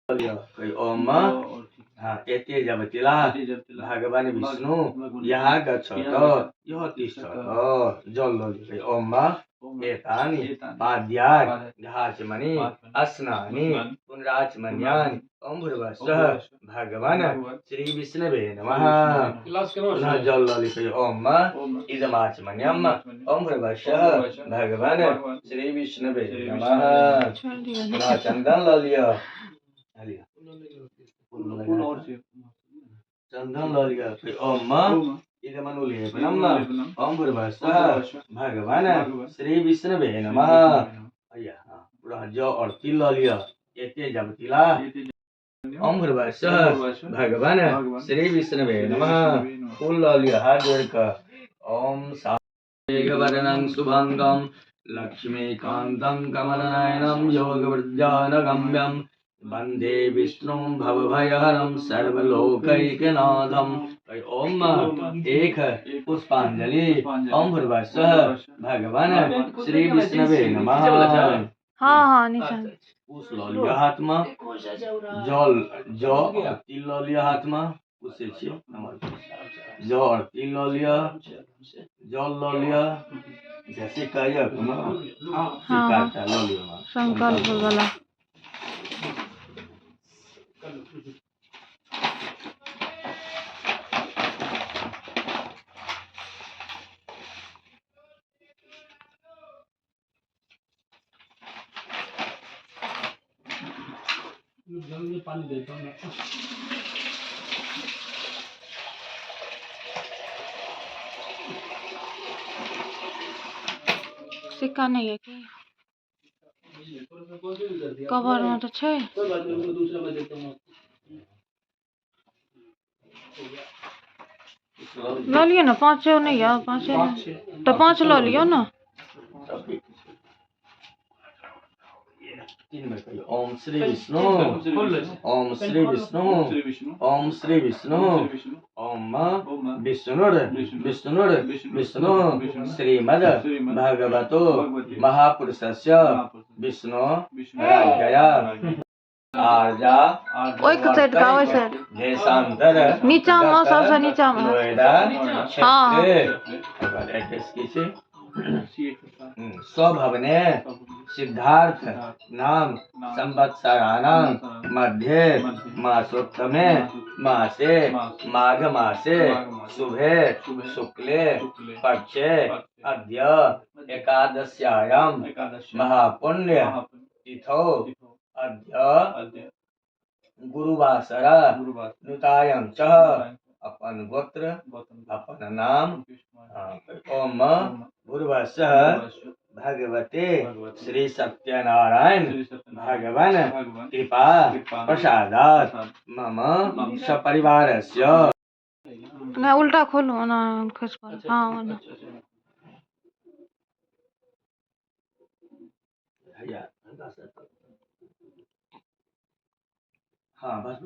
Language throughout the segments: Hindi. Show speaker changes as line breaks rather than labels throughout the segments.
कोई ओम एते जबतिला भगवान विष्णु यहाँ गच्छत यः तिष्ठत जल ओम एतानि पाद्यानि घाचमनि अस्नानि पुनराचमन्यानि ओम भूर्भुवस्सुः भगवान श्री विष्णवे नमः। पुनः जल लिखे ओम इदमाचमन्यम ओम भूर्भुवस्सुः भगवान श्री विष्णवे नमः। पुनः चंदन लिया चंदन लिया फिर ओम इदमनुलेपनम ओम भूर्भुवस्सुः भगवान श्री विष्णवे नमः। पूरा जो और तिल लिया एते जब तिला ओम भूर्भुवस्सुः भगवान श्री विष्णवे नमः। फूल लिया हाथ जोड़कर ओम मेघवर्णं शुभंगम लक्ष्मीकान्तं कमलनयनं योगवृद्धानगम्यं वंदे विष्णुं भवभयहरं सर्वलोकैकनाथं। ओम एक पुष्पांजलि ओम भूर्भुवस्सुः भगवान श्री विष्णवे नमः।
हाँ निशान
पुष्प लिया हाथ में जल जो तिल लिया हाथ में उसे जो और तिल लिया जल लिया जैसे कहिए
संकल्प वाला
पानी देता हूँ।
सिक्का नहीं है क्या कवर में तो छे लो लियो ना 5 नहीं है 5 तो 5 लो लियो ना।
ओम श्री विष्णु ओम श्री विष्णु ओम श्री विष्णु ओम विष्णु विष्णु श्रीमद् भगवतो महापुरुषस्य विष्णु राज्ञया आर्या देशांतर
नीचा में सबसे नीचा में हाँ
स्वभवने सिद्धार्थ नाम संवत्सराणां मध्ये मासोत्तमे मासे माघ मासे शुभे शुक्ले पक्षे अद्य एकादश्यायां महापुण्य तिथौ अद्य गुरुवासरा नुतायां च अपन गोत्र अपन नाम ओम भूर्भुवस्सुः भगवते श्री सत्यनारायण भगवान कृपा प्रसादात् मम सपरिवारस्य
ना उल्टा खोलो ना खस पर हाँ ना
हाँ बस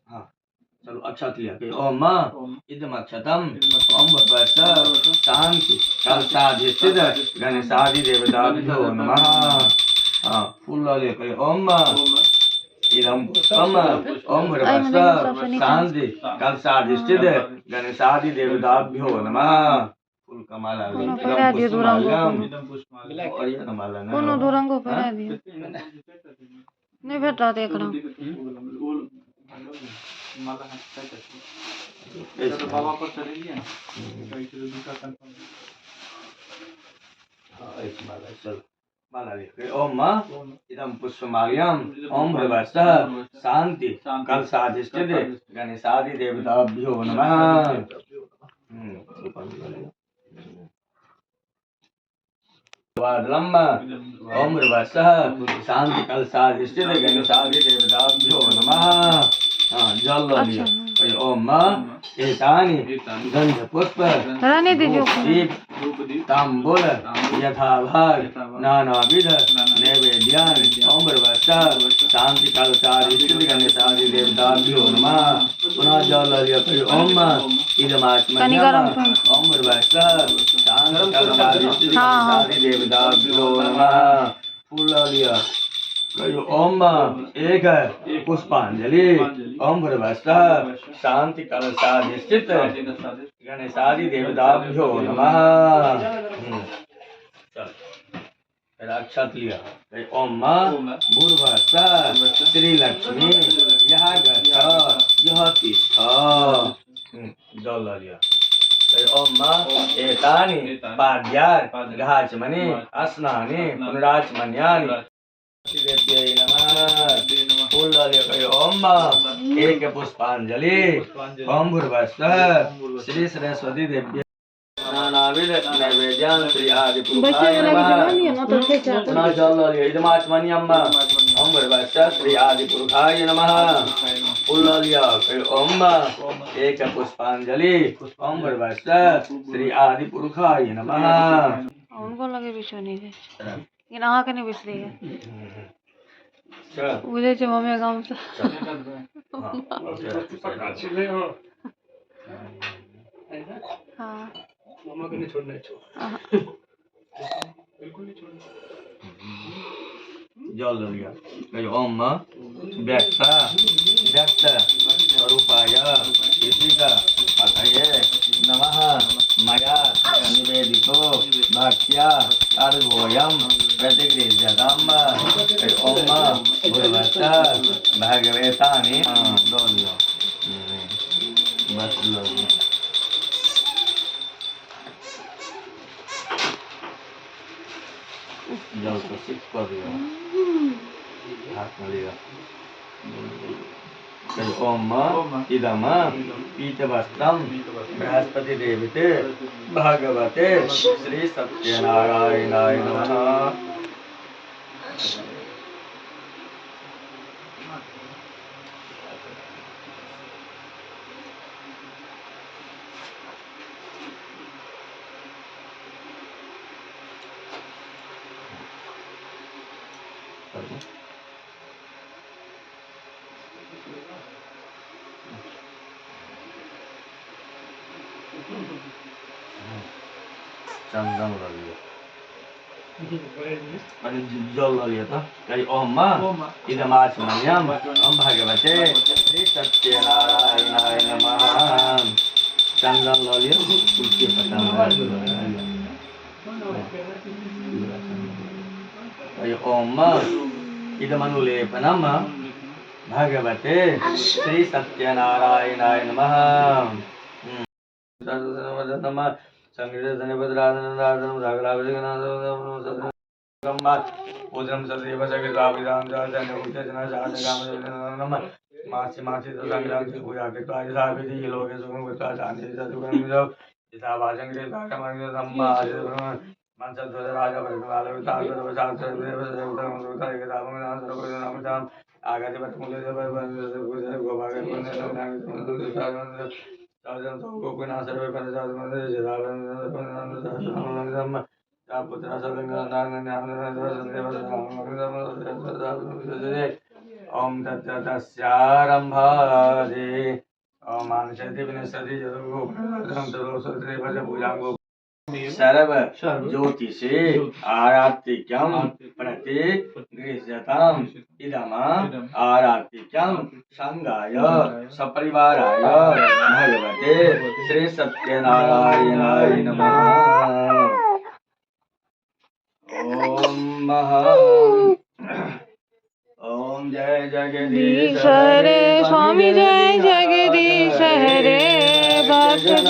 हाँ चलो अक्षत लिया ओम इदम अक्षतम ओम भूर्भुवस्सुः शांति कलशाधिष्ठित गणेशादि देवताभ्यो नमः। हाँ फूल लिया ओम इदम पुष्पम ओम भूर्भुवस्सुः शांति कलशाधिष्ठित गणेशादि देवताभ्यो नमः। फूल का माला और ये माला ना
कोनो दो रंगों पे दियो नहीं भेटा देख रहा
तो बाबा पर चले लिया ना
चलो माला लिख ओम इदम पुष्पमाल्यम ओम भूर्भुवस्सुः शांति कलशाधिष्ठित गणेशादि देवताभ्यो नमः। ओम भूर्भुवस्सुः शांति कलशाधिष्ठित गणेशादि देवताभ्यो नमः। जल लिया ओम एतानि गंध पुष्प
रहने दीजिए
तांबूल यथाभाग नानाविध नैवेद्यानि ओम भूर्भुवस्सुः शांति कलशाधिष्ठित गणेशादि देवताभ्यो नमः। पुनः जल लिया ओम इदमाचमन्यम ओम भूर्भुवस्सुः शांति कलशाधिष्ठित गणेशादि देवताभ्यो नमः। फूल लिया कहियो ओम एक पुष्पांजलि ओम भूर्भुवस्सुः शांति कलशाधिष्ठित गणेशादि देवताभ्यो नमः। चल फिर अक्षत लिया। कहियो ओम भूर्भुवस्सुः श्री लक्ष्मी यह गच्छ यह तिष्ठ। जल लिया। ओम एतानि पाद्यार् घाचमनि अस्नानि पुनराचमन्यानि देव्यै नमः। फूल डालिए। ओम एक पुष्पांजलि ओम भूर्भुवस्सुः श्री सरस्वती देव्यै नानाविध नैवेद्यान् श्री आदि पुरुषाय नमः। जल डालिए। इदमाचमन्यम् ओम भूर्भुवस्सुः श्री आदि पुरुषाय नमः। फूल डालिए। ओम एक पुष्पांजलि ओम भूर्भुवस्सुः श्री आदि पुरुषाय नमः।
उनको लगे बिछोनी के लेकिन अहाँ के नहीं बिसरी है बुझे छे मम्मी गाँव से। हाँ
मामा को नहीं छोड़ना है। बिल्कुल नहीं छोड़ना।
जल लिया। ओम व्यक्त स्वरूपाय ऋषिका अथये नमः। मया निवेदितो भक्त्या अर्घोऽयं प्रतिगृह्यताम्। ओम भूर्भुवस्सुः भगवतानि बस जल को सिक कर दिया। हाथ में लिया। ओम इदम पीतवस्त्रं बृहस्पति देवते भगवते श्री सत्यनारायणाय नमः। चंदन लिया। जल लिया था। ओम इदमाचमन्यम् ओम भगवते श्री सत्यनारायणाय नमः। चंदन लिया। तुलसी पत्ता ओम इदमनुलेपनम् भगवते श्री सत्यनारायणाय नमः। ओम तत्तस्यारंभादि ओम मानसति विनश्यति सर्व ज्योतिषे आरात्रिक्यं प्रतिगृह्यताम्। इदम् आरात्रिक्यं संगाय सपरिवाराय भगवते श्री सत्यनारायणाय नमः। ओम जय जगदीश
हरे स्वामी जय जगदीश हरे भक्त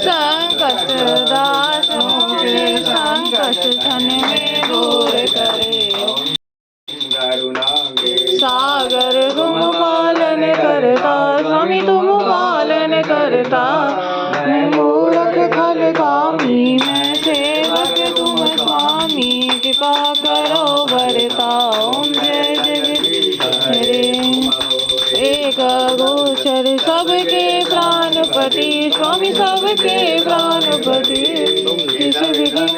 संकट दासों के संकट क्षण में दूर करे। सागर तुम पालन करता स्वामी तुम पालन करता। मैं मूर्ख खल कामी मैं सेवक तुम स्वामी कृपा करो बरता। ओम जय जगदीश हरे एक गोचर सबके प्राणपति स्वामी सबके प्राणपति किस विघ्न